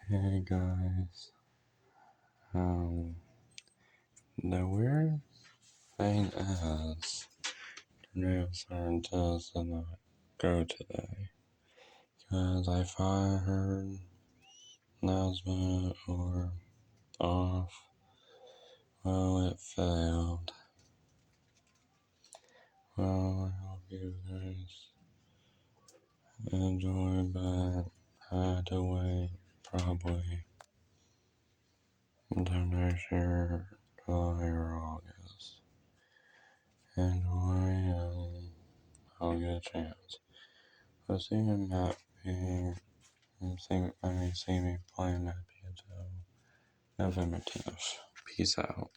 Hey guys, um, the weird thing is, the siren does not go today, cause I fired announcement or off, well it failed. Well, I hope you guys enjoy, but I had to wait probably until next year, July or August. Enjoy, I'll get a chance. I'll see you Matt being see me playing that until November 10th. Peace out.